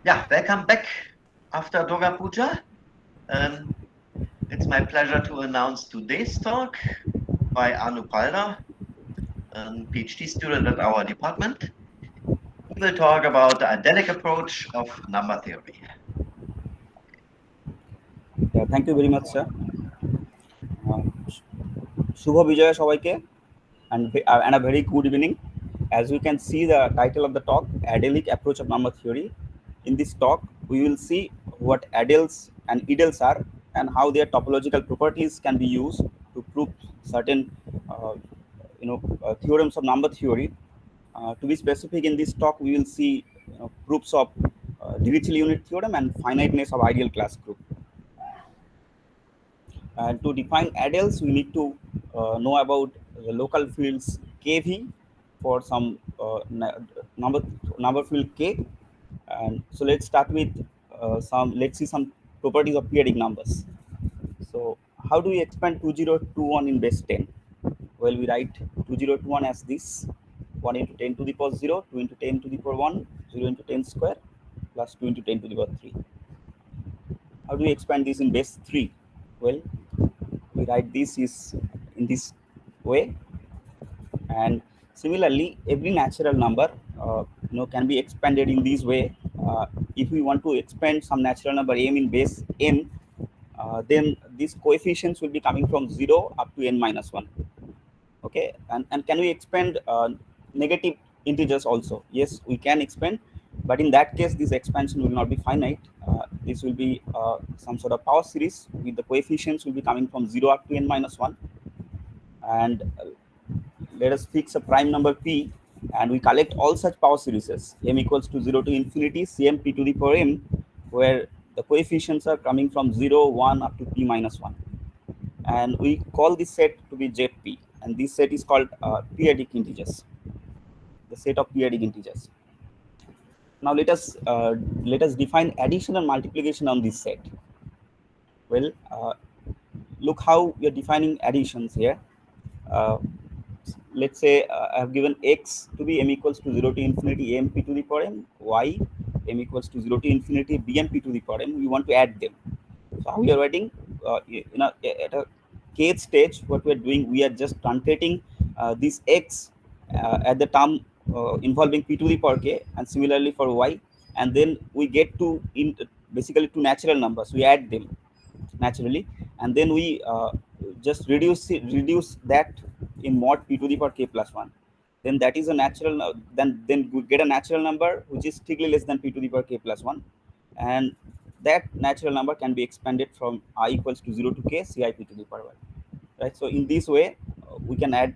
Yeah, welcome back after Durga Puja. Um, it's my pleasure to announce today's talk by Anu Palda, a PhD student at our department. He will talk about the idyllic approach of number theory. Yeah, thank you very much, sir. শুভ বিজয় সবাইকে and a very good evening. As you can see the title of the talk, Adelic Approach of Number Theory. In this talk, we will see what adels and edels are and how their topological properties can be used to prove certain uh, theorems of number theory. To be specific, in this talk, we will see proofs of Dirichlet unit theorem and finiteness of ideal class group. And to define adels, we need to know about the local fields kv for some number field k. And so let's start with let's see some properties of periodic numbers. So how do we expand 2021 in base 10? Well, we write 2021 as this: 1 into 10 to the power 0, 2 into 10 to the power 1, 0 into 10 square, plus 2 into 10 to the power 3. How do we expand this in base 3? Well, we write this is in this way. And similarly, every natural number can be expanded in this way. If we want to expand some natural number m in base n, then these coefficients will be coming from 0 up to n minus 1. Okay, and can we expand negative integers also? Yes, we can expand, but in that case this expansion will not be finite. This will be some sort of power series with the coefficients will be coming from 0 up to n minus 1. And let us fix a prime number p, and we collect all such power series m equals to 0 to infinity cm p to the power m, where the coefficients are coming from 0, 1 up to p minus 1. And we call this set to be zp, and this set is called periodic integers, the set of periodic integers. Now let us define addition and multiplication on this set. Well, look how we are defining additions here. uh, let's say I have given x to be m equals to 0 to infinity m p to the power m, y m equals to 0 to infinity bm p to the power m. We want to add them. So how we are writing, at a kth stage, what we are doing, we are just truncating this x at the term involving p to the power k, and similarly for y, and then we get to basically two natural numbers. We add them naturally, and then we just reduce that in mod p to the power k plus 1. Then that is a natural, then we get a natural number which is strictly less than p to the power k plus 1, and that natural number can be expanded from I equals to 0 to k ci p to the power 1. Right. So in this way, we can add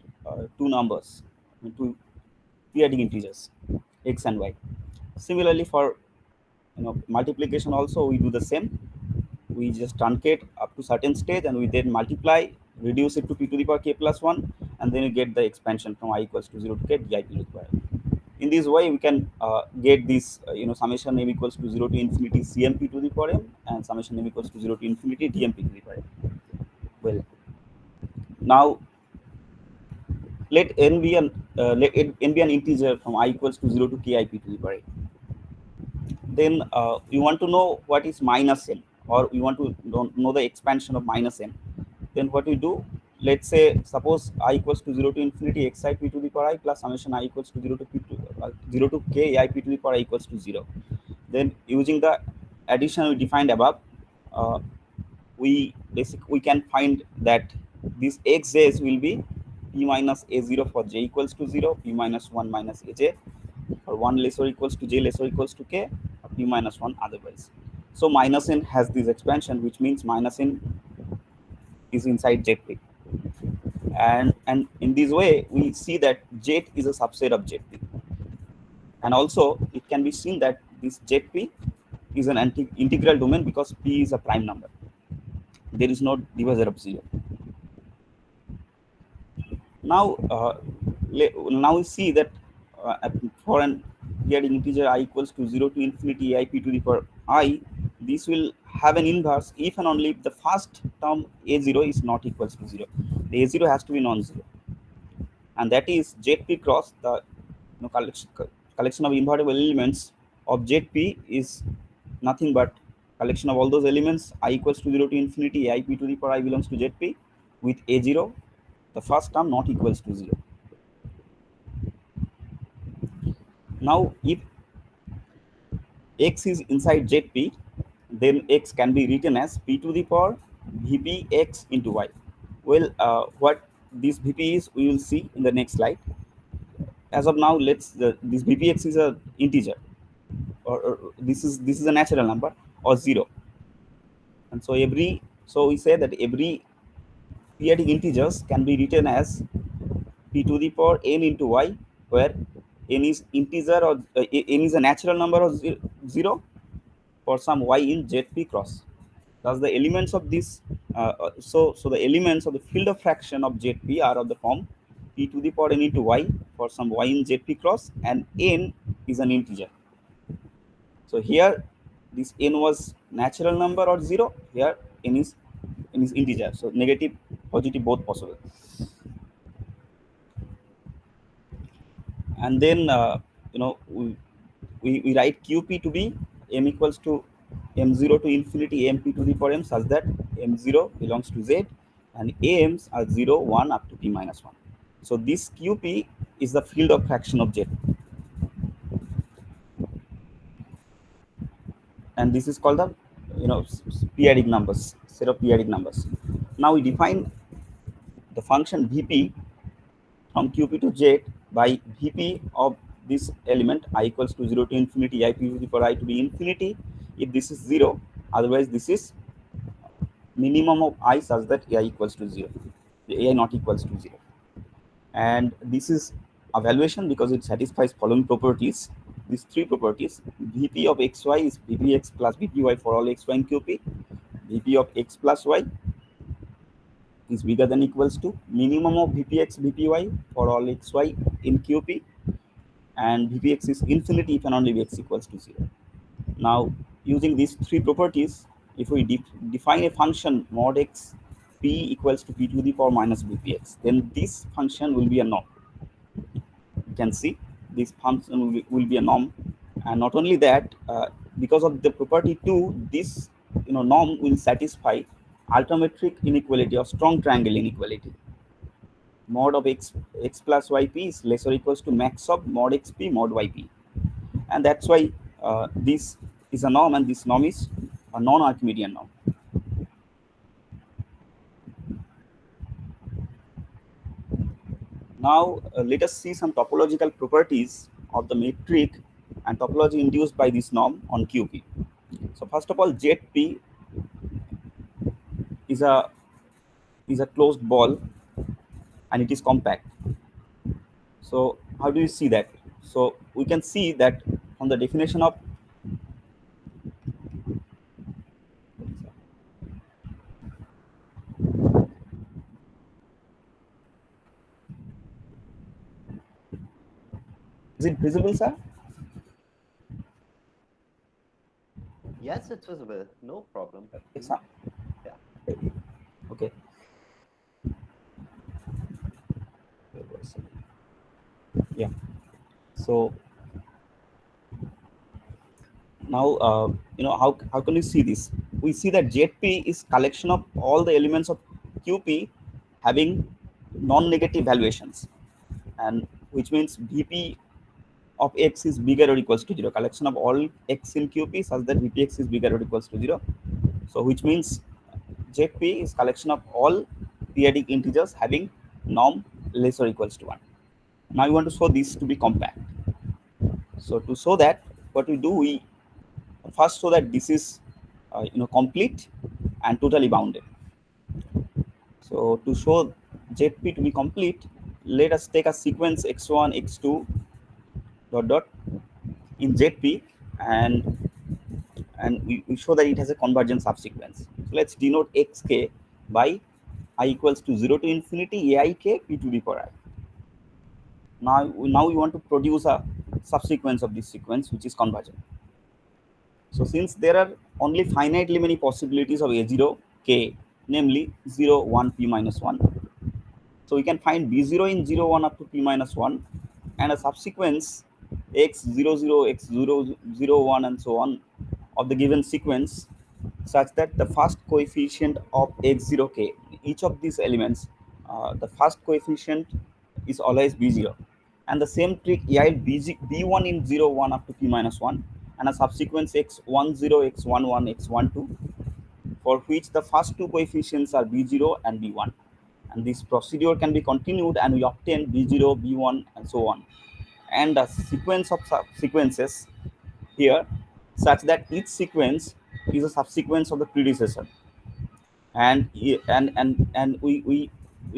two numbers, two periodic integers, x and y. Similarly, for multiplication also we do the same. We just truncate up to certain stage, and we then multiply, reduce it to p to the power k plus 1, and then you get the expansion from I equals to 0 to k di p to the power. In this way, we can get this summation m equals to 0 to infinity cm p to the power m, and summation m equals to 0 to infinity dm p to the power m. Well, now let n be an integer from I equals to 0 to k I p to the power m. Then you want to know what is minus n, or you want to know the expansion of minus n. Then what we do, let's say suppose I equals to 0 to infinity xi p to the power I plus summation I equals to 0 to 0 to k I p to the power I equals to 0. Then using the addition we defined above, we can find that this xj's will be p minus a0 for j equals to 0, p minus 1 minus aj for 1 less or equals to j less or equals to k, or p minus 1 otherwise. So minus n has this expansion, which means minus n is inside Zp. And in this way, we see that Z is a subset of Zp. And also, it can be seen that this Zp is an integral domain because p is a prime number. There is no divisor of 0. Now, now we see that for an periodic integer I equals to 0 to infinity I p to the power I, this will have an inverse if and only if the first term a0 is not equals to 0. The a0 has to be non-zero, and that is Zp cross the collection of invertible elements of Zp is nothing but collection of all those elements I equals to 0 to infinity I p to the power I belongs to Zp with a0, the first term not equals to 0. Now if x is inside Zp, then x can be written as p to the power vpx into y. Well, what this vp is, we will see in the next slide. As of now, this vpx is a integer, or this is a natural number or 0, and so we say that every periodic integers can be written as p to the power n into y, where n is integer or n is a natural number of 0 for some y in Zp cross. Thus, the elements of this, so the elements of the field of fraction of Zp are of the form p to the power n into y for some y in Zp cross, and n is an integer. So here, this n was natural number or 0. Here, n is integer. So negative, positive, both possible. And then we write qp to be m equals to m0 to infinity mp to the power m, such that m0 belongs to z and am's are 0, 1 up to p minus 1. So this qp is the field of fraction of z, and this is called the periodic numbers, set of periodic numbers. Now we define the function vp from qp to z by vp of this element I equals to 0 to infinity I p to the power I to be infinity if this is 0, otherwise this is minimum of I such that ai equals to 0, ai not equals to 0. And this is evaluation because it satisfies following properties. These three properties: vp of xy is vpx plus vpy for all xy in qp, vp of x plus y is bigger than equals to minimum of vpx vpy for all xy in qp, and vpx is infinity if and only if x equals to 0. Now, using these three properties, if we define a function mod x p equals to p to the power minus vpx, then this function will be a norm. You can see this function will be a norm, and not only that, because of the property 2, this norm will satisfy altometric inequality or strong triangle inequality. Mod of x plus yp is less or equals to max of mod xp mod yp, and that's why this is a norm, and this norm is a non-Archimedean norm. Now let us see some topological properties of the metric and topology induced by this norm on QP. So first of all, Zp is a closed ball and it is compact. So how do you see that? So we can see that from the definition of is it visible, sir? Yes, it's visible. No problem. It's not. Yeah. Okay. Yeah. So now how can we see this? We see that Zp is collection of all the elements of QP having non-negative valuations, and which means Vp of x is bigger or equals to 0. Collection of all x in QP such that Vpx is bigger or equals to 0. So which means Zp is collection of all periodic integers having norm less or equals to 1. Now we want to show this to be compact. So to show that, what we do, we first show that this is complete and totally bounded. So to show Zp to be complete, let us take a sequence x1 x2 ... in Zp, and we show that it has a convergent subsequence. So let's denote xk by I equals to 0 to infinity aik p to the power I. Now we want to produce a subsequence of this sequence which is convergent. So since there are only finitely many possibilities of a0 k, namely 0, 1, p minus 1, so we can find b0 in 0, 1 up to p minus 1, and a subsequence x00, x001, and so on of the given sequence, such that the first coefficient of x0k, each of these elements, the first coefficient is always b0, and the same trick yield b1 in 0 1 up to p minus 1, and a subsequent x10, x11, x12, for which the first two coefficients are b0 and b1, and this procedure can be continued and we obtain b0, b1, and so on, and a sequence of subsequences here, such that each sequence is a subsequence of the predecessor, and we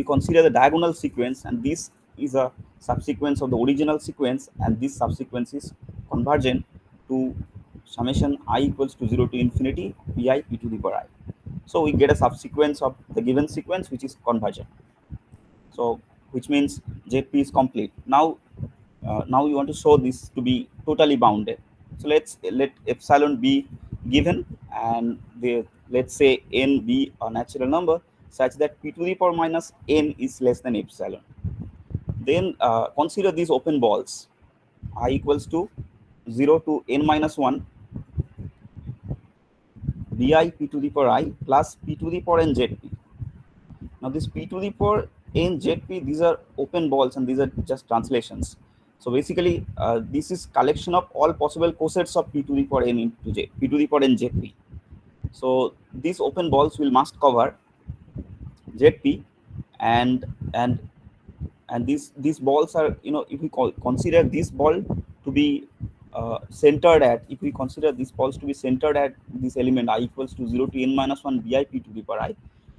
consider the diagonal sequence, and this is a subsequence of the original sequence, and this subsequence is convergent to summation I equals to 0 to infinity pi p to the power I. So we get a subsequence of the given sequence which is convergent, so which means Zp is complete. Now we want to show this to be totally bounded. So let epsilon be given, and let's say n be a natural number such that p to the power minus n is less than epsilon. Then consider these open balls I equals to 0 to n minus 1 bi p to the power I plus p to the power n zp. Now this p to the power n zp, these are open balls and these are just translations. So basically, this is collection of all possible cosets of p to the power n into j, p to the power n zp. So these open balls will must cover zp, and these balls are, if we consider this ball to be centered at, if we consider these balls to be centered at this element I equals to 0 to n minus 1 bi p to the power I,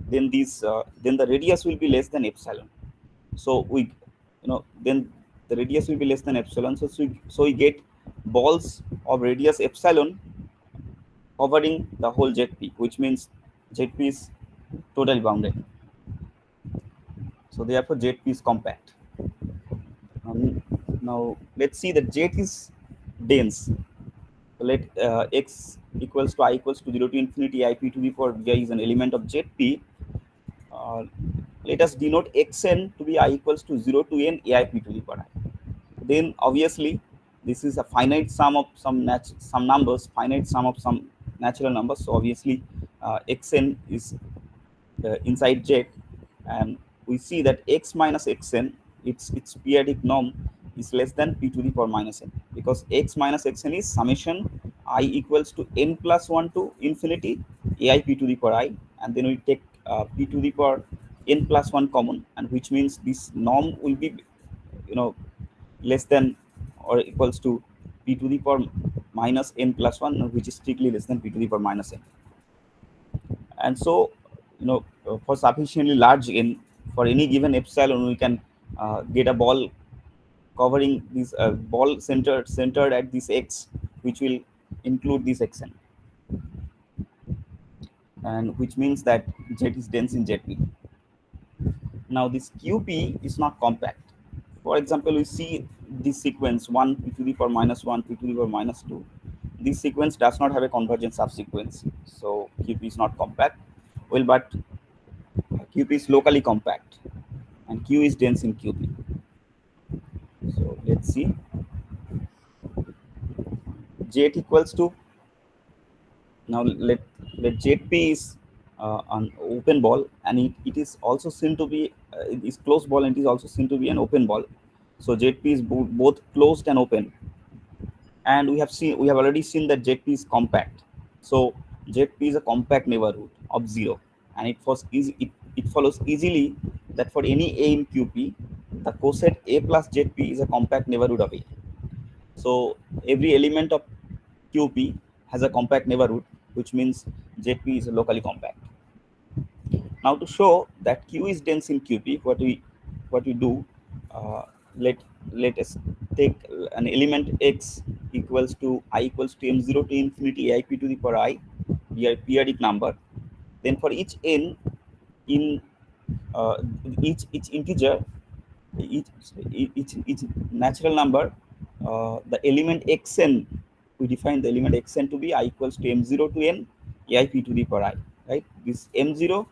then then the radius will be less than epsilon. So then the radius will be less than epsilon. So we get balls of radius epsilon covering the whole zp, which means zp is totally bounded. So therefore zp is compact. Now let's see that z is dense. So let x equals to I equals to 0 to infinity I p to the power vi is an element of zp. Let us denote xn to be I equals to 0 to n aip to the power I. Then obviously this is a finite sum of some numbers, finite sum of some natural numbers. So obviously xn is inside z, and we see that x minus xn, its periodic norm is less than p to the power minus n, because x minus xn is summation I equals to n plus 1 to infinity aip to the power I, and then we take p to the power n plus 1 common, and which means this norm will be less than or equals to p to the power minus n plus 1, which is strictly less than p to the power minus n. And so for sufficiently large n, for any given epsilon, we can get a ball covering this ball centered at this x, which will include this xn, and which means that z is dense in zp. Now this qp is not compact. For example, we see this sequence 1 p to the power minus 1 p to the power minus 2. This sequence does not have a convergent subsequence, so qp is not compact. Well, but qp is locally compact, and q is dense in qp. So let's see. Z equals to, now let zp is an open ball, and it is also seen to be it is closed ball, and it is also seen to be an open ball. So zp is both closed and open, and we have already seen that zp is compact. So zp is a compact neighborhood of 0, and it follows easily that for any a in qp, the coset a plus zp is a compact neighborhood of a. So every element of qp has a compact neighborhood, which means zp is locally compact. Now to show that q is dense in qp, what we do, let us take an element x equals to I equals to m0 to infinity aip to the power I, periodic number. Then for each n in each integer, each natural number, the element xn, we define the element xn to be I equals to m0 to n aip to the power I, right? This m0,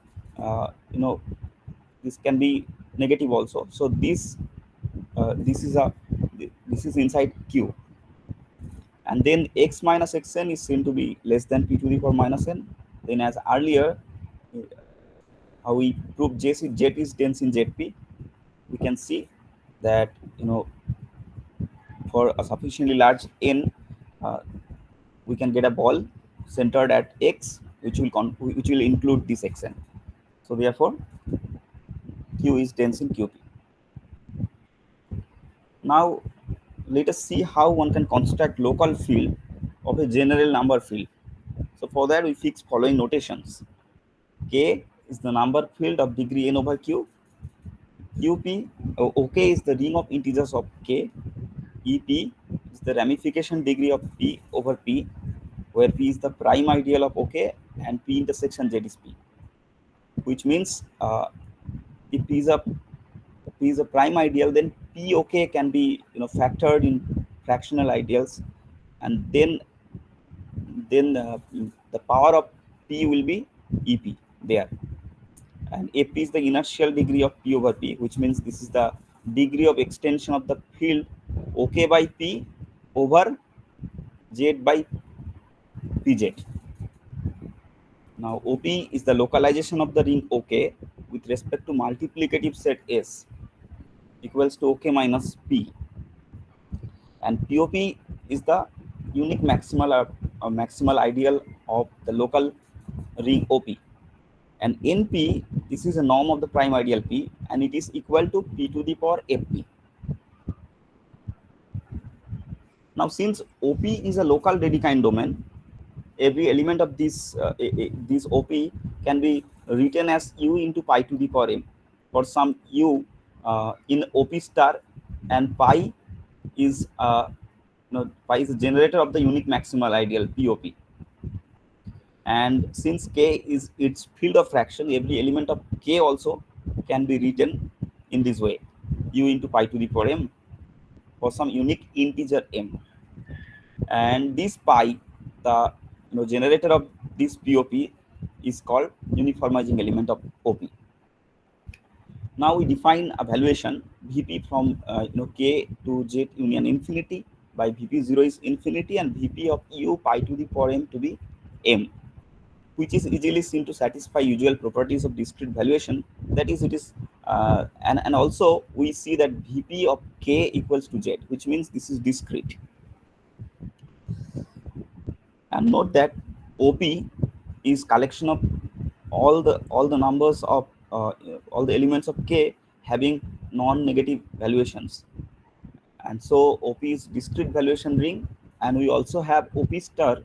this can be negative also. So this is inside q. and then x minus xn is seen to be less than p to the power minus n. Then as earlier, how we prove z is dense in Zp, we can see that for a sufficiently large n, uh, we can get a ball centered at x, which will include this xn. So therefore, Q is dense in QP. Now let us see how one can construct local field of a general number field. So for that we fix following notations. K is the number field of degree n over Q. QP, OK is the ring of integers of K. EP is the ramification degree of P over P, where P is the prime ideal of OK and P intersection Z is P. Which means if P is a prime ideal, then P OK can be factored in fractional ideals, and then the power of P will be EP there. And AP is the inertial degree of P over P, which means this is the degree of extension of the field OK by P over Z by PZ. Now OP is the localization of the ring OK with respect to multiplicative set S equals to OK minus P. And POP is the unique maximal ideal of the local ring OP. And NP, this is a norm of the prime ideal P, and it is equal to P to the power FP. Now, since OP is a local Dedekind domain, every element of this OP can be written as U into pi to the power m for some U in OP star, and pi is pi is the generator of the unique maximal ideal POP. And since K is its field of fraction, every element of K also can be written in this way, U into pi to the power m for some unique integer m. And this pi, the generator of this POP, is called uniformizing element of OP. Now we define a valuation Vp from K to Z union infinity by Vp0 is infinity, and Vp of U pi to the power m to be m, which is easily seen to satisfy usual properties of discrete valuation. That is, it is and also we see that Vp of K equals to Z, which means this is discrete. And note that OP is collection of all the numbers of all the elements of K having non-negative valuations. And so OP is discrete valuation ring, and we also have OP star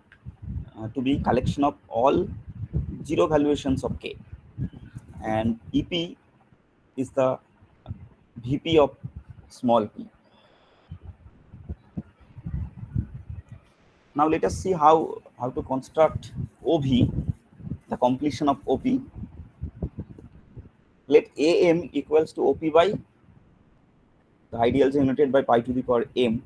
to be collection of all zero valuations of K. And EP is the VP of small p. Now let us see how to construct OV, the completion of OP. Let AM equals to OP by the ideal generated by pi to the power m.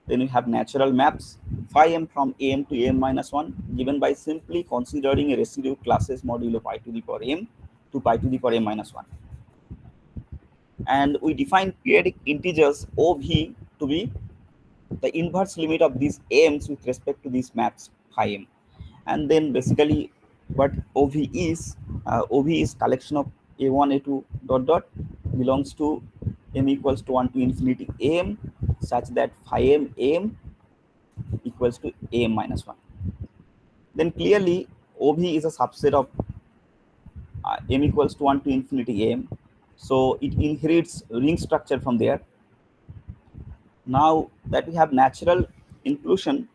Then we have natural maps phi m from am to am minus 1 given by simply considering a residue classes modulo pi to the power m to pi to the power m minus 1. And we define periodic integers OV to be the inverse limit of these m's with respect to these maps phi m. And then basically what OV is collection of a1 a2 dot dot belongs to m equals to 1 to infinity am, such that phi m am equals to am minus 1. Then clearly OV is a subset of m equals to 1 to infinity am, so it inherits ring structure from there. Now that we have natural inclusion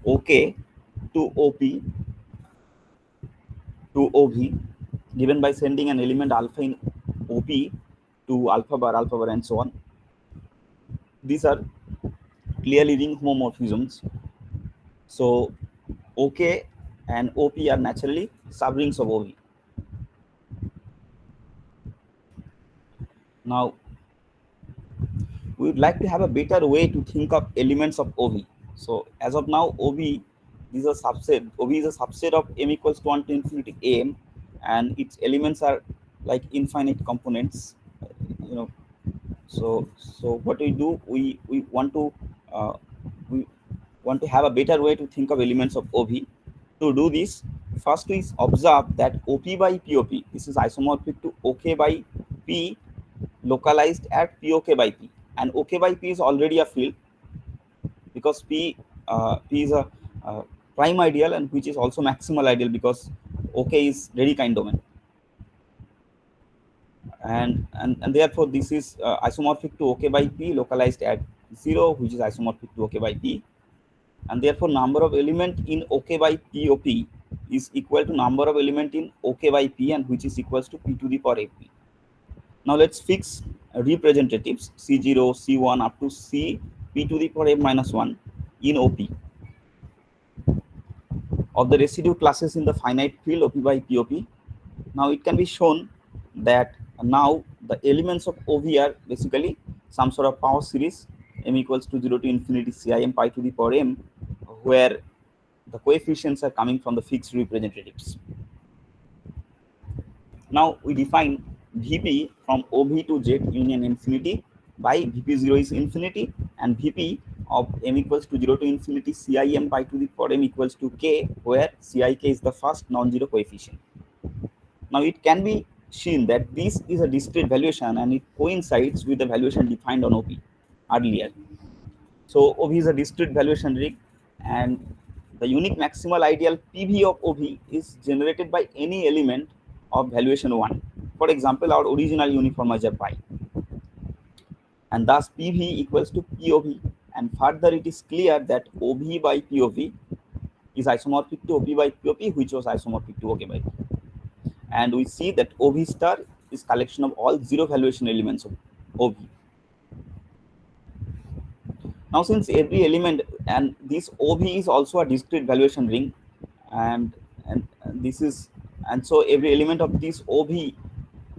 OK to OP to OV given by sending an element alpha in OP to alpha bar, and so on. These are clearly ring homomorphisms. So OK and OP are naturally subrings of OV. Now we would like to have a better way to think of elements of OV. So as of now, OV is a subset. OV is a subset of m equals to 1 to infinity am, and its elements are like infinite components. So what we do, we want to want to have a better way to think of elements of OV. To do this, first we observe that OP by POP, this is isomorphic to OK by P localized at POK by P, and OK by P is already a field because P is a prime ideal and which is also maximal ideal because OK is Dedekind domain. And therefore this is isomorphic to OK by P localized at 0, which is isomorphic to OK by P, and therefore number of element in OK by POP is equal to number of element in OK by P, and which is equals to P to the power AP. Now let's fix representatives C0, C1 up to C P to the power M minus 1 in OP of the residue classes in the finite field OP by POP. Now it can be shown that now the elements of OV are basically some sort of power series m equals to 0 to infinity Cim pi to the power m, where the coefficients are coming from the fixed representatives. Now we define Vp from OV to Z union infinity by Vp0 is infinity, and Vp of m equals to 0 to infinity Cim pi to the power m equals to k, where Cik is the first non-zero coefficient. Now it can be seen that this is a discrete valuation and it coincides with the valuation defined on OP earlier. So OV is a discrete valuation rig, and the unique maximal ideal PV of OV is generated by any element of valuation 1. For example, our original uniformizer pi, and thus PV equals to POV. And further, it is clear that OV by POV is isomorphic to OP by POP, which was isomorphic to OK by P. And we see that OV star is collection of all zero valuation elements of OV. Now, since every element, and this OV is also a discrete valuation ring, and so every element of this OV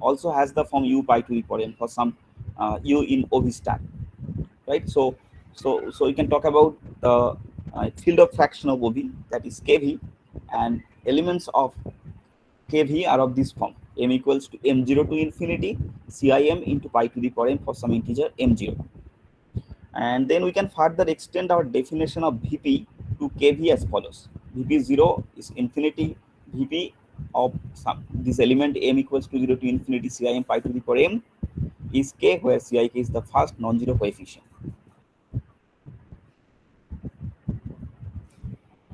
also has the form U pi to the power n for some U in OV star, right? So you can talk about the field of fraction of OV, that is KV, and elements of KV are of this form: m equals to m0 to infinity Cim into pi to the power n for some integer m0. And then we can further extend our definition of Vp to Kv as follows: Vp0 is infinity Vp of this element m equals to 0 to infinity Cim pi to the power m is k, where Cik is the first non-zero coefficient.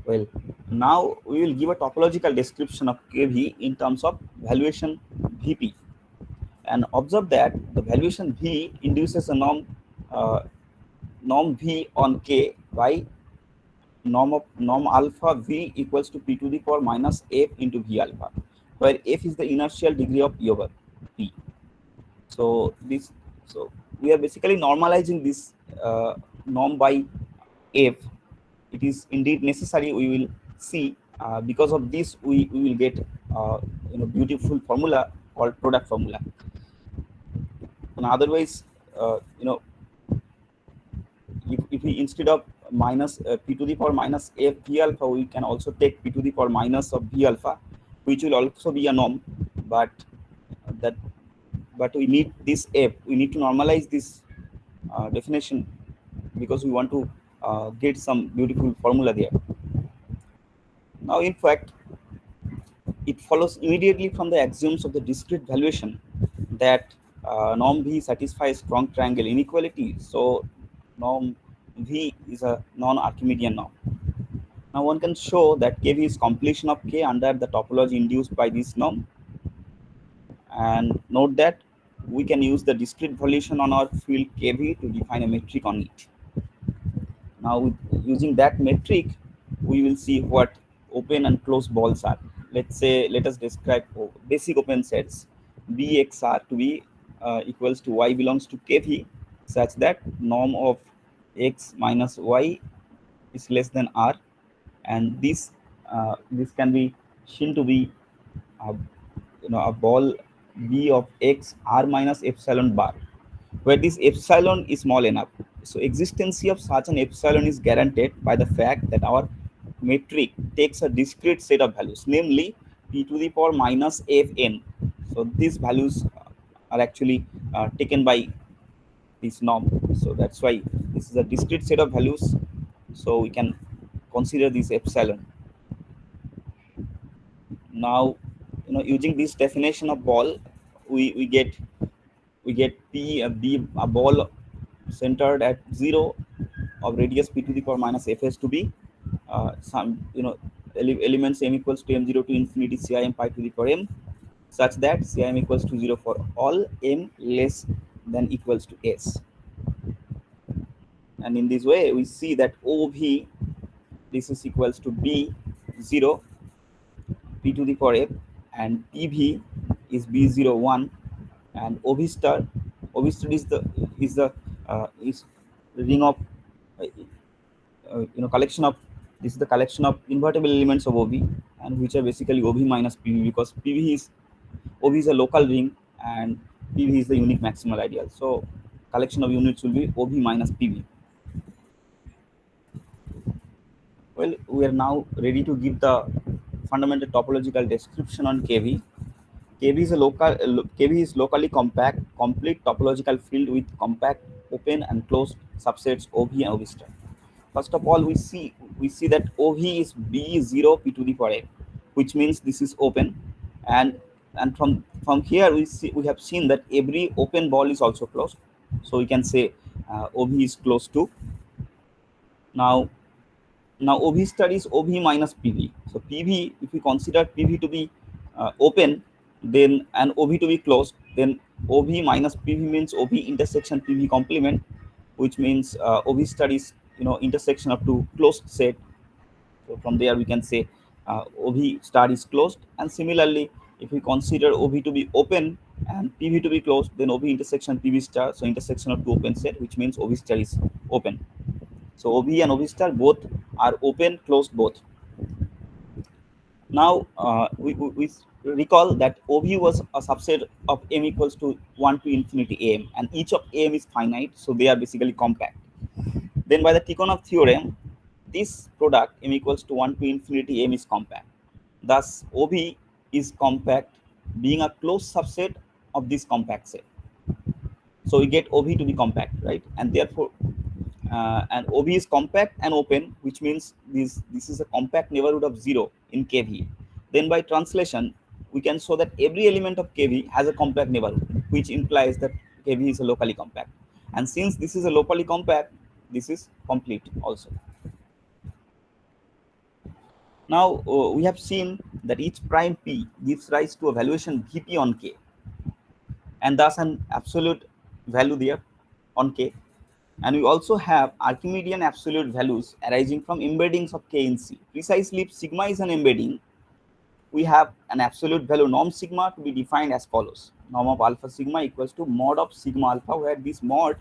Well, now we will give a topological description of Kv in terms of valuation Vp, and observe that the valuation V induces a norm V on K by norm alpha V equals to P to the power minus F into V alpha, where F is the inertial degree of E over P. So we are basically normalizing this norm by F. It is indeed necessary. We will see because of this we will get beautiful formula called product formula. And otherwise, if we instead of minus P to the power minus F V alpha, we can also take P to the power minus of V alpha, which will also be a norm, but we need this F. We need to normalize this definition because we want to get some beautiful formula there. Now, in fact, it follows immediately from the axioms of the discrete valuation that norm V satisfies strong triangle inequality. So norm V is a non-Archimedean norm. Now one can show that Kv is completion of K under the topology induced by this norm. And note that we can use the discrete valuation on our field Kv to define a metric on it. Now using that metric, we will see what open and closed balls are. Let us describe basic open sets Bxr to be equals to y belongs to Kv, such that norm of x minus y is less than r, and this can be seen to be a ball B of x r minus epsilon bar, where this epsilon is small enough. So existency of such an epsilon is guaranteed by the fact that our metric takes a discrete set of values, namely p to the power minus fn. So these values are actually taken by this norm. So that's why this is a discrete set of values So we can consider this epsilon. Now, using this definition of ball, we get p b, a ball centered at 0 of radius p to the power minus fs to be some elements m equals to m0 to infinity cim pi to the power m, such that cim equals to 0 for all m less than equals to s. And in this way we see that ov, this is equals to b 0 p to the power f, and pv is b01, and ov star is the ring of collection of, this is the collection of invertible elements of ov, and which are basically ov minus pv, because ov is a local ring and pv is the unique maximal ideal. So collection of units will be ov minus pv. Well, we are now ready to give the fundamental topological description on kv. kv is locally compact complete topological field with compact open and closed subsets ov and ov star. First of all, we see that ov is b0 p to the power n, which means this is open, and from here we have seen that every open ball is also closed, so we can say ov is close to. Now ov star is ov minus pv. So pv, if we consider pv to be open, then and ov to be closed, then ov minus pv means ov intersection pv complement, which means ov star is intersection of two closed set. So from there we can say ov star is closed. And similarly, if we consider ov to be open and pv to be closed, then ov intersection pv star, so intersection of two open set, which means ov star is open. So ov and ov star both are open, closed both. Now we recall that ov was a subset of m equals to 1 to infinity am, and each of am is finite, so they are basically compact. Then by the Tikhonov theorem, this product m equals to 1 to infinity m is compact. Thus ov is compact, being a closed subset of this compact set. So we get ov to be compact, right? And therefore and ov is compact and open, which means this is a compact neighborhood of 0 in kv. Then by translation, we can show that every element of kv has a compact neighborhood, which implies that kv is a locally compact. And since this is a locally compact, this is complete also. Now we have seen that each prime p gives rise to a valuation vp on k, and thus an absolute value there on k. And we also have Archimedean absolute values arising from embeddings of k in C. Precisely, if sigma is an embedding, we have an absolute value norm sigma to be defined as follows: norm of alpha sigma equals to mod of sigma alpha, where this mod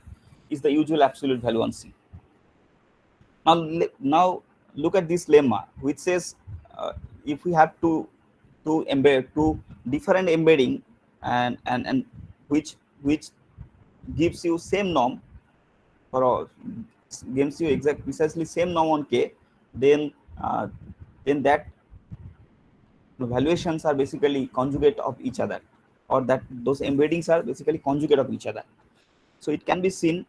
is the usual absolute value on C. Now look at this lemma, which says if we have two different embedding and which gives you same norm, or gives you precisely same norm on k, then that the valuations are basically conjugate of each other, or that those embeddings are basically conjugate of each other. So it can be seen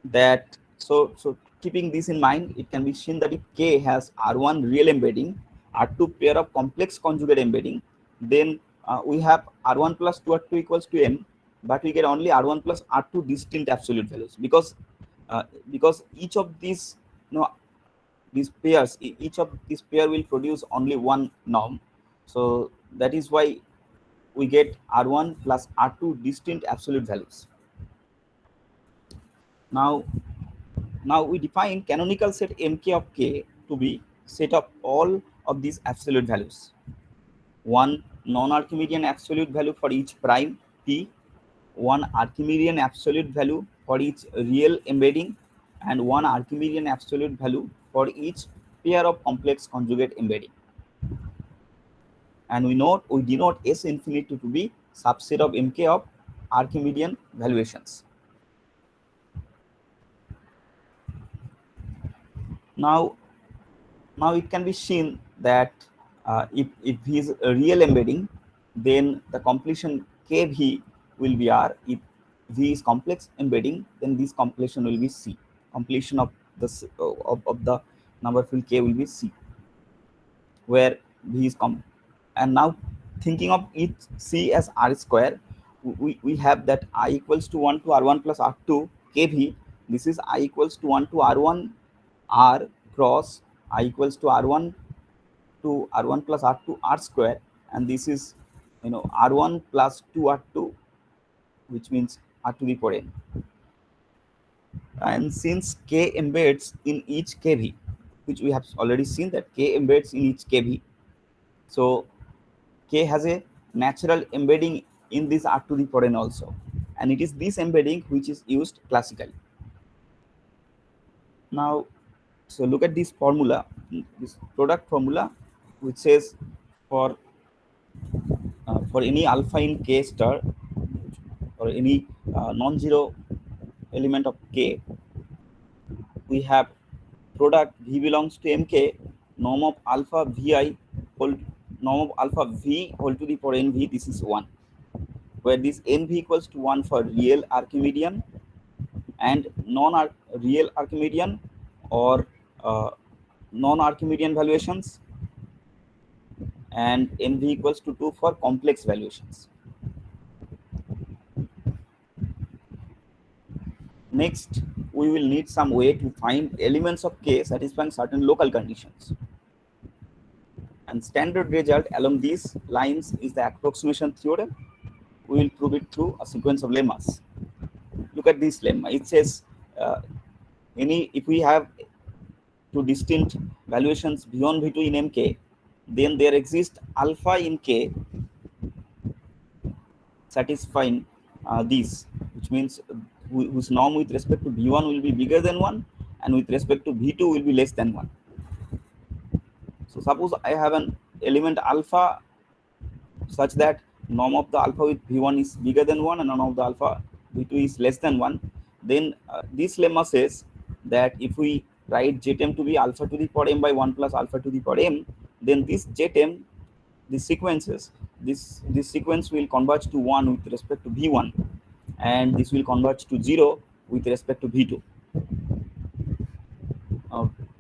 that, so keeping this in mind, it can be seen that if k has r1 real embedding, r2 pair of complex conjugate embedding, then we have r1 plus 2r2 equals to m, but we get only r1 plus r2 distinct absolute values, because each of these these pairs, each of these pair will produce only one norm. So that is why we get r1 plus r2 distinct absolute values. Now we define canonical set mk of k to be set of all of these absolute values. One non-Archimedean absolute value for each prime p, one Archimedean absolute value for each real embedding, and one Archimedean absolute value for each pair of complex conjugate embedding. And we denote S infinity to be subset of mk of Archimedean valuations. Now it can be seen that if V is a real embedding, then the completion kV will be R. If V is complex embedding, then this completion will be C. Completion of the number field K will be C, where V is common. And now thinking of each C as R square, we have that I equals to 1 to R1 plus R2 kV. This is I equals to 1 to R1 R cross I equals to R1 to R1 plus R2 R square, and this is R1 plus 2 R2, which means R to the power n. And since K embeds in each kV, which we have already seen that K embeds in each kV, so K has a natural embedding in this R to the power n also, and it is this embedding which is used classically. Now, so look at this formula, this product formula, which says for any alpha in K star or any non-zero element of K, we have product V belongs to Mk, norm of alpha Vi whole norm of alpha V whole to the power nv, this is 1, where this nv equals to 1 for real Archimedean and non-real Archimedean or non-Archimedean valuations, and nv equals to 2 for complex valuations. Next, we will need some way to find elements of K satisfying certain local conditions. And standard result along these lines is the approximation theorem. We will prove it through a sequence of lemmas. Look at this lemma. It says if we have two distinct valuations V1, V2 in Mk, then there exists alpha in K satisfying these, which means whose norm with respect to V1 will be bigger than 1 and with respect to V2 will be less than 1. So suppose I have an element alpha such that norm of the alpha with V1 is bigger than 1 and norm of the alpha V2 is less than 1, then this lemma says that if we write Zm to be alpha to the power m by 1 plus alpha to the power m, then this Zm, the sequences, this sequence will converge to 1 with respect to V1, and this will converge to 0 with respect to V2.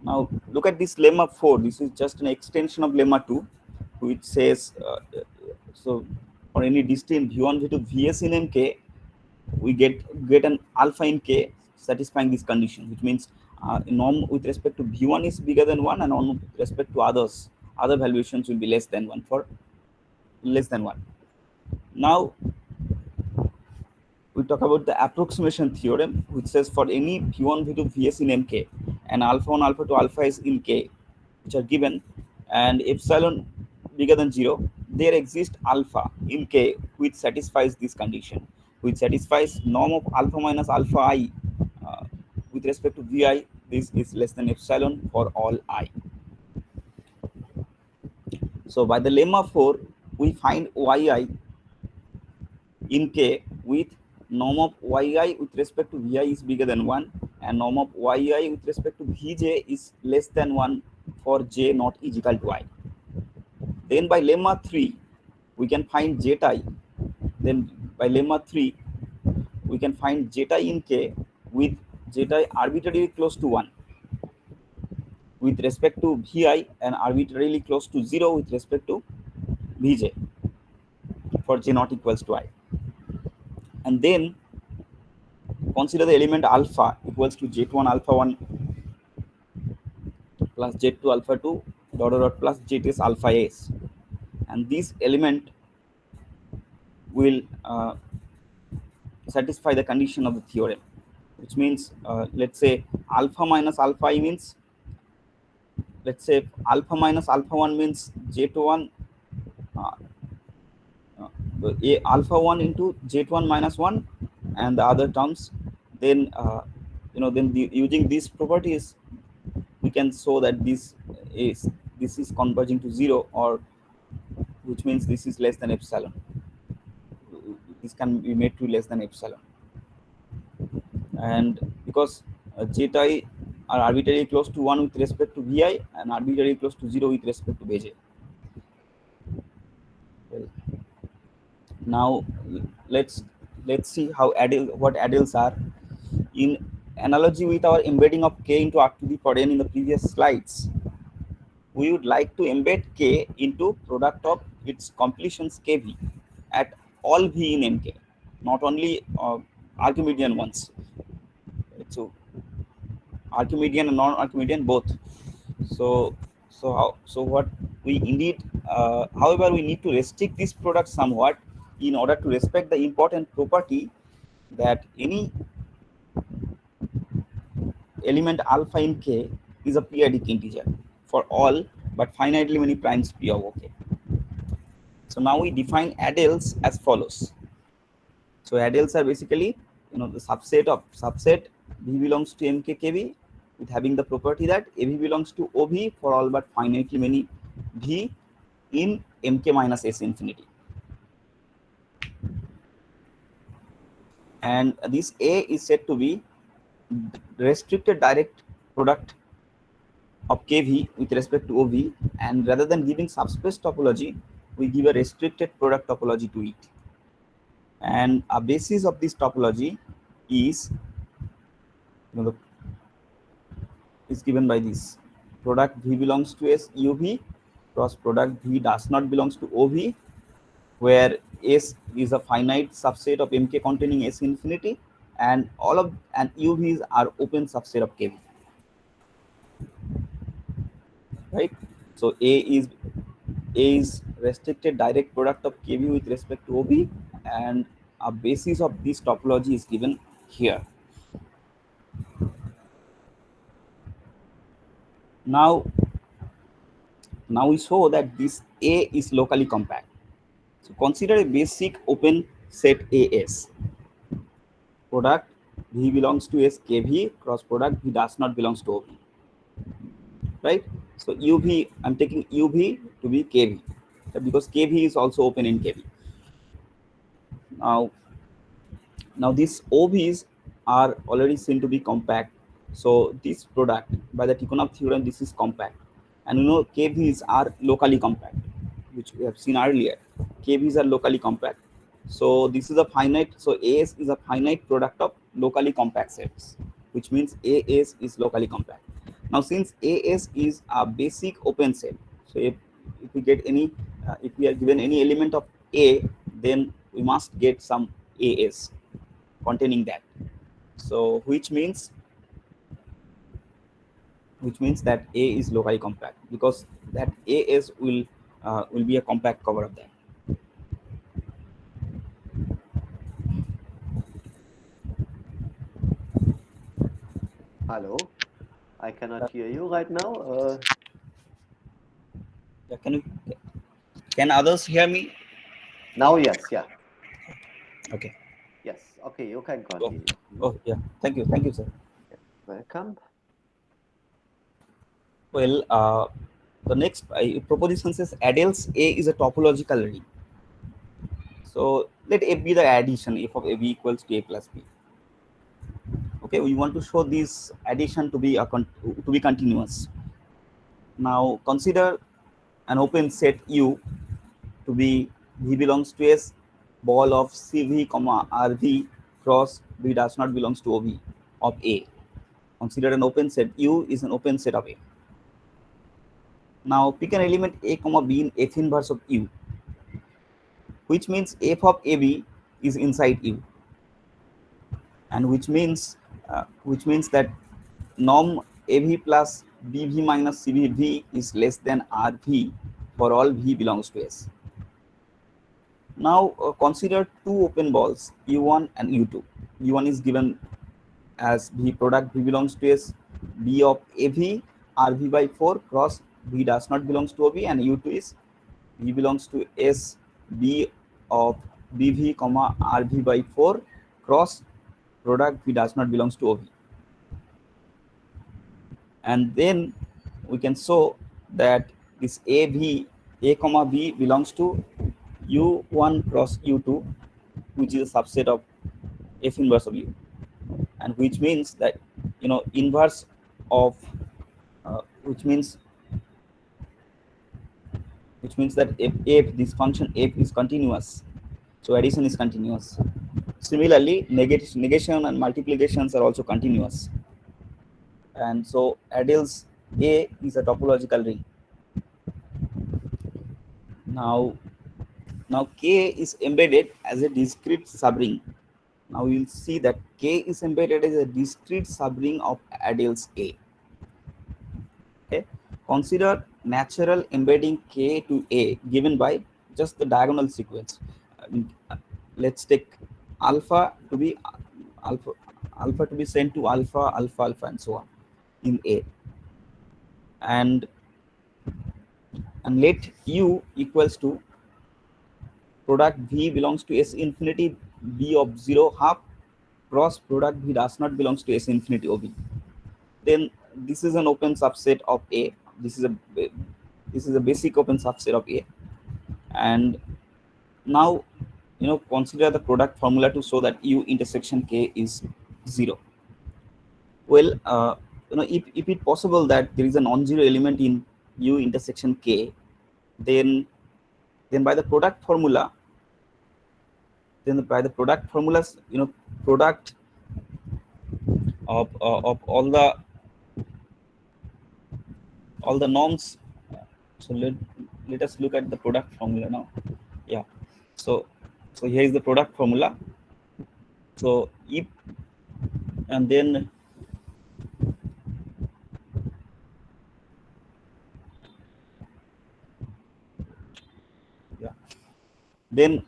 Now look at this lemma 4. This is just an extension of lemma 2, which says so for any distinct V1, V2, Vs in Mk, we get an alpha in K satisfying this condition, which means norm with respect to V1 is bigger than 1 and norm with respect to other valuations will be less than 1 for less than 1. Now we talk about the approximation theorem, which says for any V1, V2, Vs in Mk and alpha 1, alpha 2, alpha is in K, which are given, and epsilon bigger than 0, there exists alpha in K which satisfies this condition, which satisfies norm of alpha minus alpha I with respect to Vi, this is less than epsilon for all I. So by the lemma 4, we find Yi in K with norm of Yi with respect to Vi is bigger than 1 and norm of Yi with respect to Vj is less than 1 for j not is equal to I. Then by lemma 3, we can find Zi. Then by lemma 3, we can find Zi in K with Zi arbitrarily close to 1 with respect to Vi and arbitrarily close to 0 with respect to Vj for j not equals to I. And then consider the element alpha equals to Z1 alpha 1 plus Z2 alpha 2 dot plus Zs alpha s, and this element will satisfy the condition of the theorem, which means let's say alpha minus alpha I means, let's say alpha minus alpha 1 means Z1 alpha 1 into Z1 minus 1 and the other terms, then using these properties we can show that this is converging to 0, or which means this is less than epsilon. This can be made to less than epsilon, and because Zi are arbitrarily close to 1 with respect to Vi and arbitrarily close to 0 with respect to Vj. Well, now let's see how what addels are in analogy with our embedding of k into r to the power n in the previous slides, we would like to embed k into product of its completions kv at all v in mk, not only Archimedean ones. So Archimedean and non-Archimedean both. So what we indeed, however, we need to restrict this product somewhat in order to respect the important property that any element alpha in k is a periodic integer for all but finitely many primes p of OK. So now we define ADLs as follows. So ADLs are basically, the subset V belongs to MKKV with having the property that AV belongs to OV for all but finitely many V in MK minus S infinity. And this A is said to be restricted direct product of KV with respect to OV, and rather than giving subspace topology, we give a restricted product topology to it. And a basis of this topology is, is given by this product V belongs to S UV cross product V does not belongs to OV, where S is a finite subset of MK containing S infinity, and UVs are open subset of KV. Right? So A is restricted direct product of KV with respect to OV, and a basis of this topology is given here. Now we show that this A is locally compact. So consider a basic open set AS. Product V belongs to S KV cross product V does not belongs to OV. Right? So UV, I'm taking UV to be KV because KV is also open in KV. Now these OVs are already seen to be compact. So this product, by the Tikhonov theorem, this is compact. And KVs are locally compact, which we have seen earlier. KVs are locally compact. So this is a finite, so AS is a finite product of locally compact sets, which means AS is locally compact. Now since AS is a basic open set, so if we get any, if we are given any element of A, then we must get some AS containing that. So which means that A is locally compact, because that AS will be a compact cover of that. Hello, I cannot hear you right now. Yeah, can others hear me? Now, yes, yeah. Okay. Yes, okay, you can continue. Oh yeah, thank you, sir. Welcome. Well, the next proposition says ADLs A is a topological ring. So let A be the addition f of A B equals to A plus B. Okay, we want to show this addition to be continuous. Now consider an open set U to be V belongs to S ball of CV, RV cross V does not belongs to OV of A. Consider an open set U is an open set of A. Now pick an element A, B in F inverse of U, which means f of AB is inside U, and which means that norm AV plus BV minus CVV is less than RV for all V belongs to S. Now consider two open balls U1 and U2. U1 is given as V product V belongs to S B of AV RV by 4 cross V does not belongs to OV, and U2 is V belongs to S B of BV RV by 4 cross product V does not belongs to OV. And then we can show that this A B belongs to U1 cross U2, which is a subset of F inverse of U, and which means that inverse of which means that if this function f is continuous, so addition is continuous. Similarly, negation and multiplications are also continuous. And so Adel's A is a topological ring. Now K is embedded as a discrete subring. Now we will see that K is embedded as a discrete subring of Adel's A. Okay. Consider natural embedding K to A given by just the diagonal sequence. Let's take alpha to be sent to alpha, alpha, alpha, and so on in A, and let U equals to product V belongs to S infinity B of 0 half cross product V does not belongs to S infinity OB. Then this is an open subset of A. This is a basic open subset of A. And now, consider the product formula to show that U intersection K is 0. Well, if it's possible that there is a non-zero element in U intersection K, then by the product formula, product of all the norms. So let us look at the product formula now. Yeah. So here is the product formula. So if and then then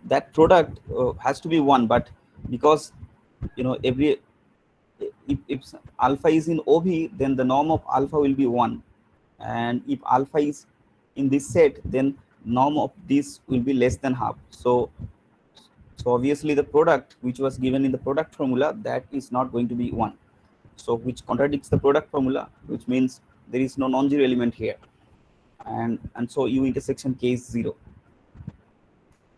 that product has to be 1, but because every if alpha is in OV, then the norm of alpha will be 1, and if alpha is in this set, then norm of this will be less than half. So obviously the product which was given in the product formula, that is not going to be 1, so which contradicts the product formula, which means there is no non-zero element here, and so U intersection K is 0,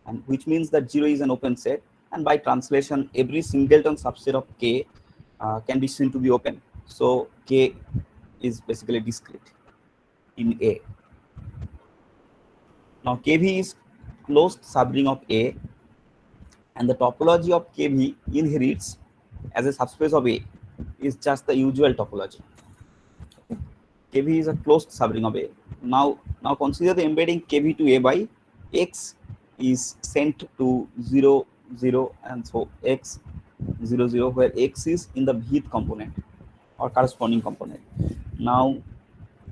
and which means that 0 is an open set, and by translation every singleton subset of K can be seen to be open. So K is basically discrete in A. Now KV is closed subring of A, and the topology of KV inherits as a subspace of A is just the usual topology. KV is a closed subring of A. Now consider the embedding KV to A by X is sent to 0, 0, and so X 0, 0, where X is in the Vth component or corresponding component. Now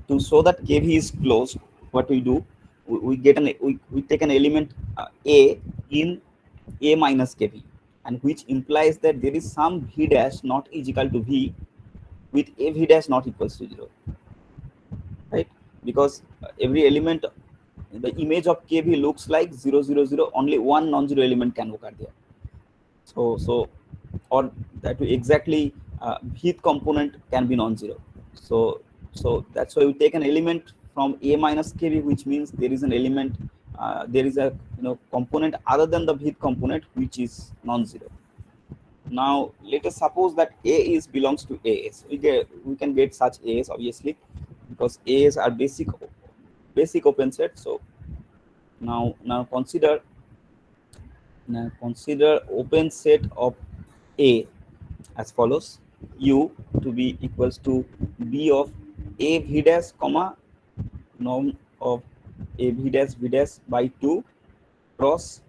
to show that KV is closed, what we do, we take an element A in A minus KV, and which implies that there is some V dash not is equal to V with A V dash not equals to 0, right? Because every element, the image of KV looks like 0, 0, 0, only one non-zero element can occur there. So or that exactly Vth component can be non-zero. So that's why we take an element from A minus KV, which means there is an element, there is a component other than the Vth component which is non-zero. Now let us suppose that A is belongs to AS. We can get such AS obviously, because AS are basic open set. So now consider open set of A as follows: U to be equals to B of A V dash comma norm of A V dash by 2 cross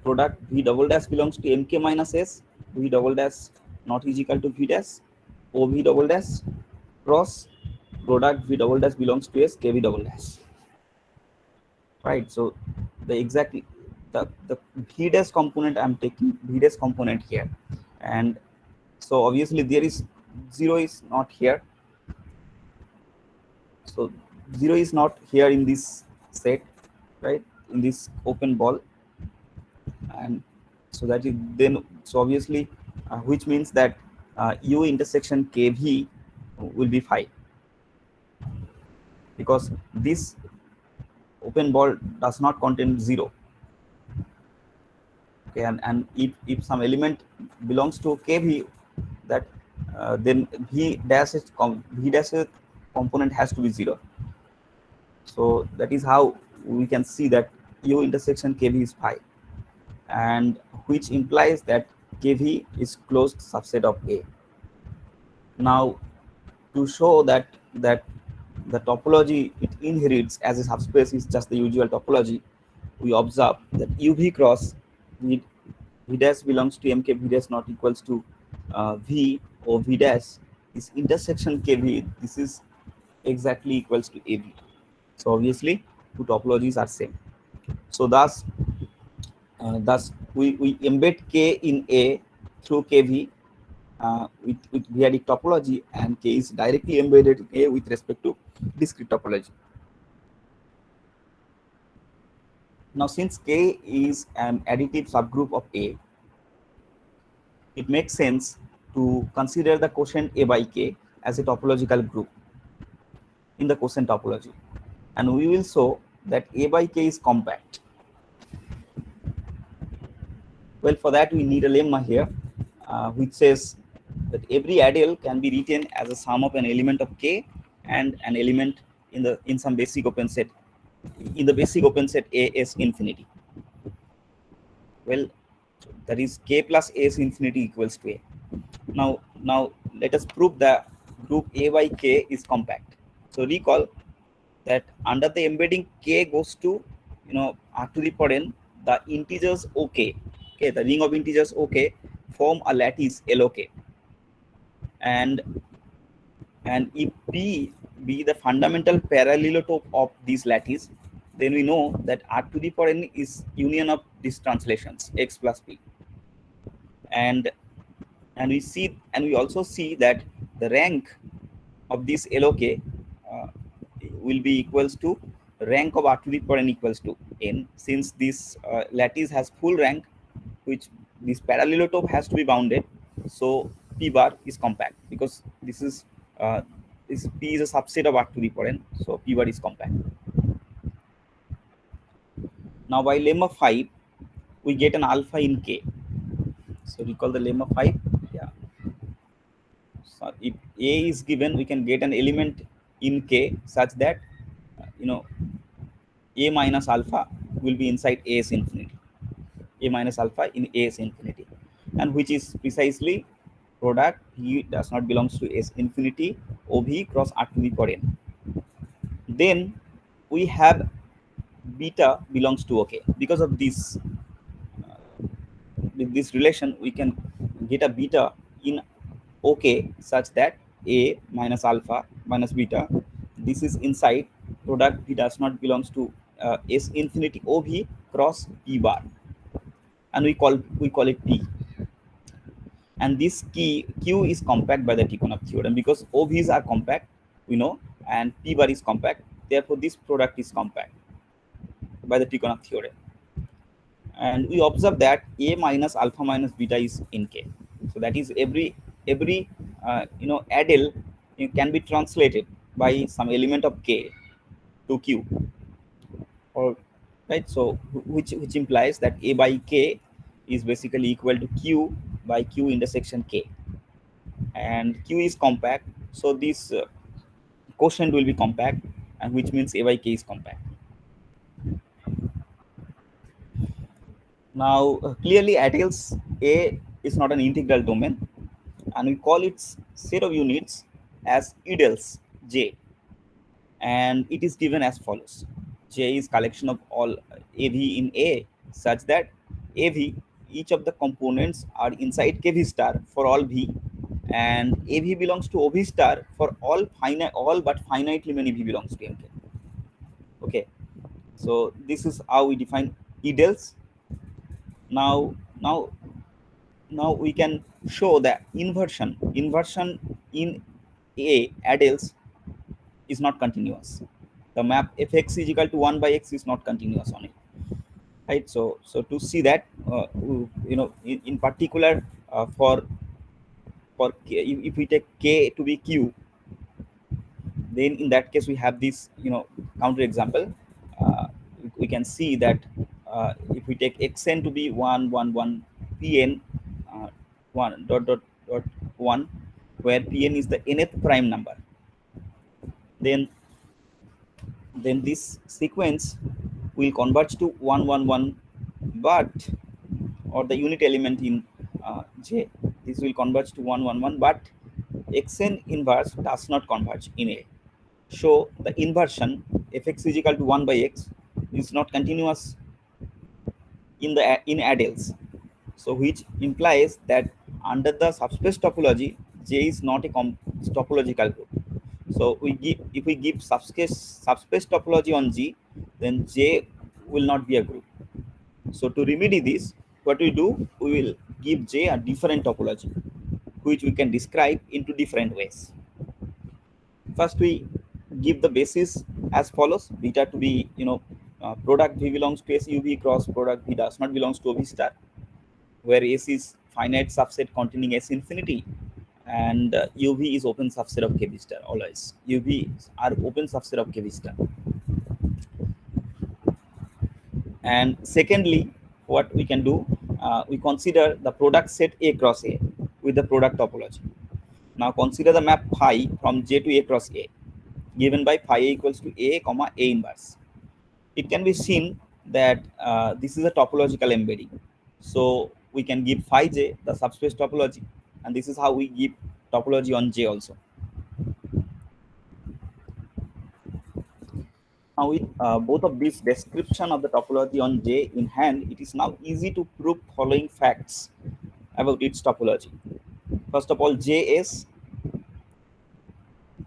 product V double dash belongs to MK minus S, V double dash not is equal to V dash, O V double dash cross product V double dash belongs to S, KV double dash. Right. So the V dash component I'm taking V dash component here, and so obviously there is 0 is not here. So 0 is not here in this set, right? In this open ball, and so that is then, so obviously which means that U intersection KV will be phi, because this open ball does not contain 0. Okay, and if some element belongs to KV, that then V dash component has to be 0. So that is how we can see that U intersection KV is phi. and which implies that KV is closed subset of A. Now, to show that the topology it inherits as a subspace is just the usual topology, we observe that UV cross V dash belongs to MK, V dash not equals to V or V dash is intersection KV. This is exactly equals to AB. So obviously, two topologies are same. So thus we embed K in A through KV with V-adic topology, and K is directly embedded in A with respect to discrete topology. Now, since K is an additive subgroup of A, it makes sense to consider the quotient A by K as a topological group in the quotient topology, and we will show that A by K is compact. Well, for that we need a lemma here, which says that every ideal can be written as a sum of an element of K and an element in some basic open set, in the basic open set AS infinity. Well, that is K plus AS infinity equals to A. Now let us prove the group A by K is compact. So recall that under the embedding K goes to R to the power n, the integers OK, okay, the ring of integers OK form a lattice LOK, and if P be the fundamental parallelotope of this lattice, then we know that R to the power n is union of these translations X plus P, and we also see that the rank of this LOK will be equals to rank of R to the power n equals to n, since this lattice has full rank, which this parallelotope has to be bounded. So P bar is compact because this P is a subset of R to the power n, so P bar is compact. Now by lemma 5, we get an alpha in K. So recall the lemma 5. Yeah. So if A is given, we can get an element in K such that A minus alpha will be inside AS infinity. A minus alpha in AS infinity, and which is precisely product V does not belongs to S infinity OV cross R to the power n. Then we have beta belongs to OK. Because of this with this relation, we can get a beta in OK such that A minus alpha minus beta, this is inside product V does not belongs to S infinity OV cross P bar, and we call it P. And this Q is compact by the Tikhonov theorem, because OVs are compact, we know, and P bar is compact. Therefore, this product is compact by the Tikhonov theorem. And we observe that A minus alpha minus beta is in K. So that is every adel can be translated by some element of K to Q, or right. So which implies that A by K is basically equal to Q by Q intersection K, and Q is compact. So this quotient will be compact, and which means A by K is compact. Now clearly Adels A is not an integral domain, and we call its set of units as Edels J, and it is given as follows. J is collection of all AV in A such that AV, each of the components are inside KV star for all V, and AV belongs to OV star for all but finitely many V belongs to MK. Okay, so this is how we define Edels. Now we can show that inversion in A Adels is not continuous. The map fx is equal to 1 by x is not continuous on it, right? So to see that in particular for K, if we take K to be Q, then in that case we have this counter example. We can see that if we take xn to be 1 1 1 pn 1 dot 1, where pn is the nth prime number, then this sequence will converge to 1 1 1, but or the unit element in J, this will converge to 1 1 1, but Xn inverse does not converge in A. So the inversion fx is equal to 1 by x is not continuous in Adels. So which implies that under the subspace topology, J is not a topological group. So if we give subspace topology on G, then J will not be a group. So to remedy this, what we do, we will give J a different topology, which we can describe into different ways. First, we give the basis as follows: beta to be, product V belongs to S UV cross product V does not belongs to OV star, where S is finite subset containing S infinity, and UV is open subset of KB star. Always UV are open subset of KB star. And secondly, what we can do, we consider the product set A cross A with the product topology. Now consider the map phi from J to A cross A, given by phi A equals to A comma A inverse. It can be seen that this is a topological embedding. So we can give phi J the subspace topology, and this is how we give topology on J also. Now with both of these description of the topology on J in hand, it is now easy to prove following facts about its topology. First of all, JS,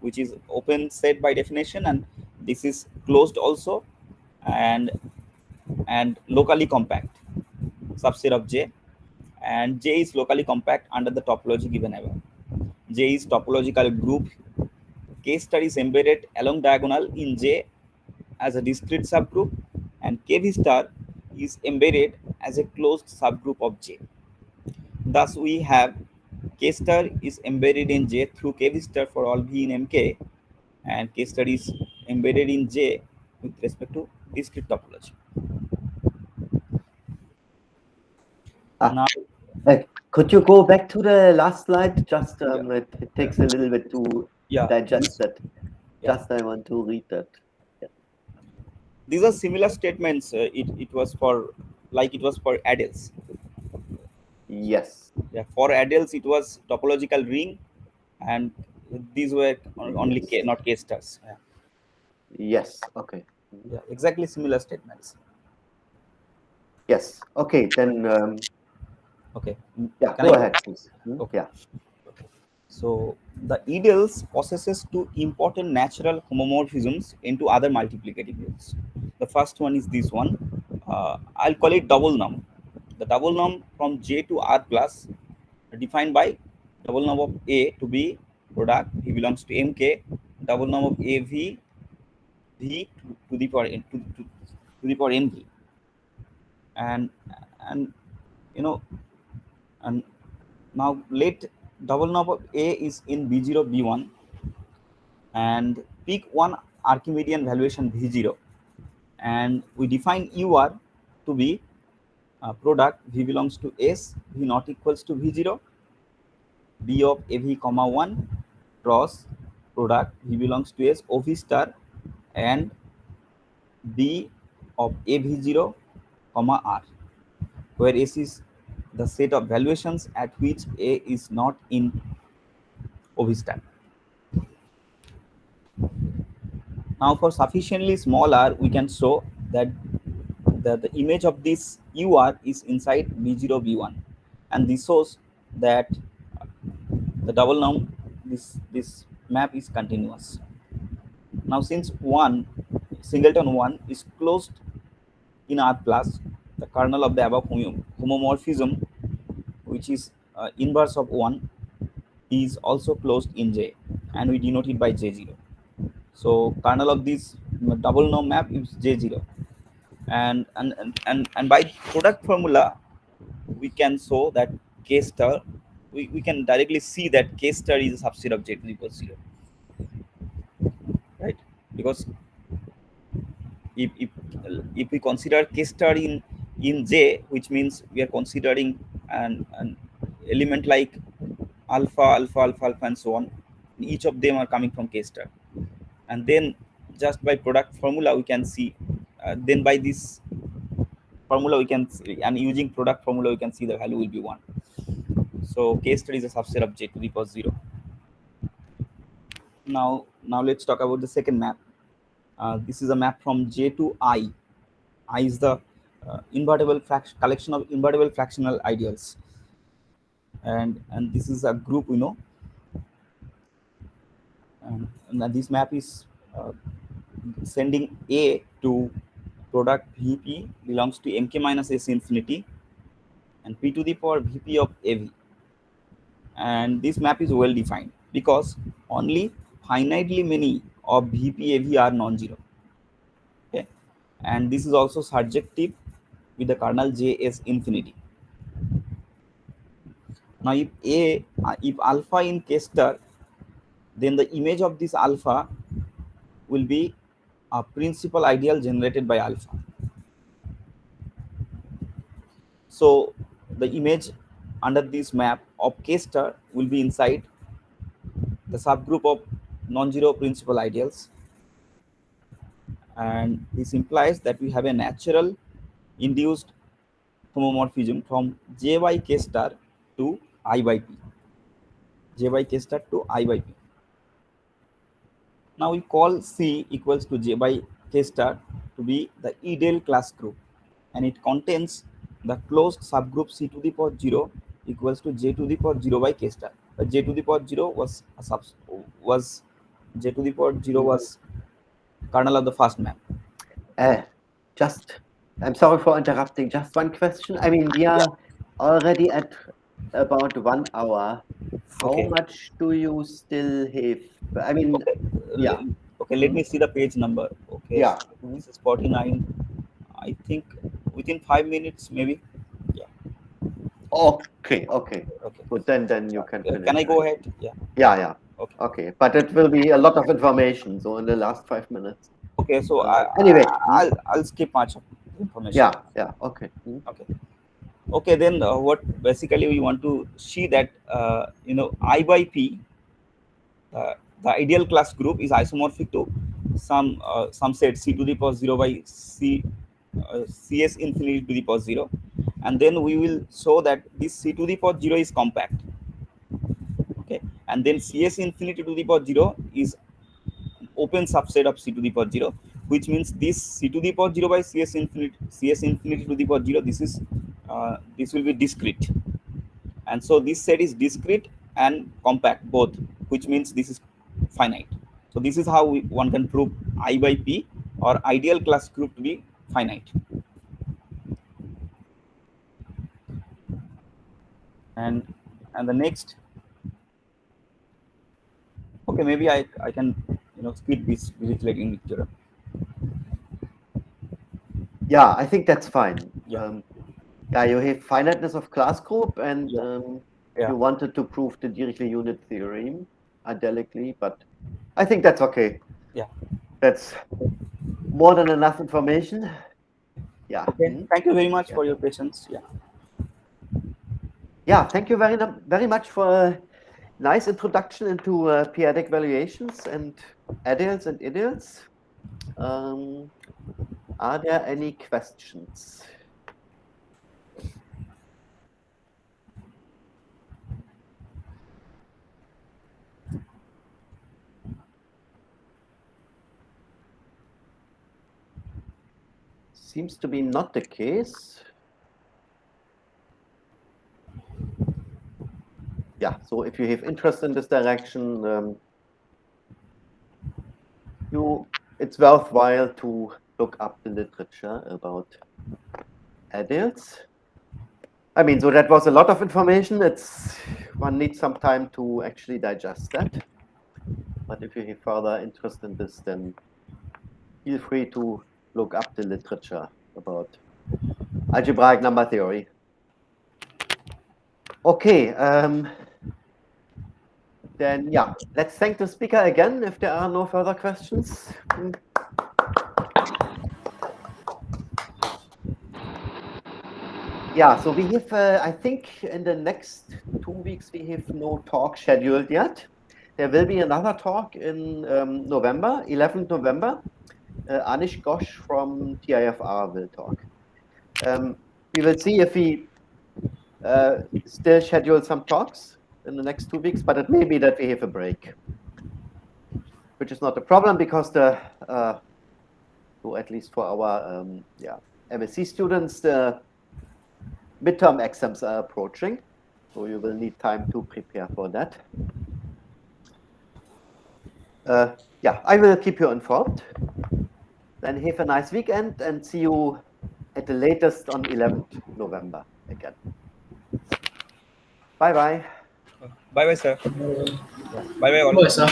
which is open set by definition, and this is closed also, and locally compact subset of J, and J is locally compact under the topology given above. J is topological group. K star is embedded along diagonal in J as a discrete subgroup, and KV star is embedded as a closed subgroup of J. Thus, we have K star is embedded in J through KV star for all V in MK, and K star is embedded in J with respect to discrete topology. Now, could you go back to the last slide? Just it takes a little bit to digest that. Just I want to read that. These are similar statements. It was for Adels. Yes. Yeah, for Adels it was topological ring, and these were only K, not K stars. Yeah. Yes. Okay. Yeah, exactly similar statements. Yes. Okay. Then. Okay. Yeah. Go ahead, please. Okay. Yeah. So the Edels possesses two important natural homomorphisms into other multiplicative groups. The first one is this one. I'll call it double norm. The double norm from J to R plus, defined by double norm of A to be product V belongs to MK, double norm of AV V to the power N to the power NV, and and now let double norm of A is in B0 B1, and pick one Archimedean valuation V0, and we define UR to be product V belongs to S, V not equals to V0, B of AV comma 1 cross product V belongs to S OV star, and B of AV0 comma R, where S is the set of valuations at which A is not in OV star. Now for sufficiently small r, we can show that the image of this UR is inside B0 B1, and this shows that the double norm, this map is continuous. Now since singleton 1 is closed in R plus, the kernel of the above homomorphism, which is inverse of 1, is also closed in J, and we denote it by J0. So kernel of this double norm map is J0, and by product formula we can show that K star, we can directly see that K star is a subset of J2 equals 0, right? Because if we consider K star in J, which means we are considering an element like alpha alpha alpha alpha and so on, each of them are coming from K star, and then just by product formula we can see, then by this formula we can see, and using product formula we can see the value will be 1. So K star is a subset of J to the power 0. Now let's talk about the second map. This is a map from J to I. I is the invertible collection of invertible fractional ideals, and this is a group we know. And this map is sending A to product Vp belongs to Mk minus S infinity and P to the power Vp of Av. And this map is well defined because only finitely many of Vp Av are non-zero. Okay, and this is also surjective with the kernel Js infinity. Now, if alpha in K star, then the image of this alpha will be a principal ideal generated by alpha. So the image under this map of K star will be inside the subgroup of non-zero principal ideals, and this implies that we have a natural induced homomorphism from J by K star to I by P. J by K star to I by P. Now we call C equals to J by K star to be the ideal class group, and it contains the closed subgroup C to the power 0 equals to J to the power 0 by K star. But J to the power 0 was J to the power 0 was kernel of the first map. I'm sorry for interrupting. Just one question. I mean, we are already at about 1 hour. How much do you still have? I mean, Okay, let me see the page number. Okay. Yeah. This is 49. I think within 5 minutes, maybe. Yeah. Okay. Okay. But then you can finish. Can I go ahead? Yeah. Yeah. Okay. But it will be a lot of information. So in the last 5 minutes. Okay. So anyway, I'll skip much of information. Yeah. Okay. Okay. Then what basically we want to see that I by P, the ideal class group is isomorphic to some set C to the power 0 by Cs infinity to the power 0, and then we will show that this C to the power 0 is compact. Okay, and then Cs infinity to the power 0 is open subset of C to the power 0, which means this C to the power 0 by Cs infinity to the power 0, this will be discrete, and so this set is discrete and compact both, which means this is finite. So this is how one can prove I by P or ideal class group to be finite. And the next, okay, maybe I can skip this Dirichlet theorem. Yeah, I think that's fine. Yeah. You have finiteness of class group, and you wanted to prove the Dirichlet unit theorem ideally, but I think that's okay. Yeah. That's more than enough information. Yeah. Okay. Thank you very much for your patience. Yeah. Yeah, thank you very much for a nice introduction into p-adic valuations and ideals and ideals. Are there any questions? Seems to be not the case. Yeah, so if you have interest in this direction, it's worthwhile to look up the literature about ideals. I mean, so that was a lot of information. One needs some time to actually digest that. But if you have further interest in this, then feel free to look up the literature about algebraic number theory. Okay, then yeah, let's thank the speaker again if there are no further questions. Yeah, so we have, I think in the next 2 weeks, we have no talk scheduled yet. There will be another talk in November, 11th November. Anish Ghosh from TIFR will talk. We will see if we still schedule some talks in the next 2 weeks, but it may be that we have a break, which is not a problem because at least for our MSc students, the midterm exams are approaching, so you will need time to prepare for that. I will keep you informed. Then have a nice weekend and see you at the latest on 11th November again. Bye-bye. Bye-bye, sir. Bye. Bye-bye all. Bye, sir.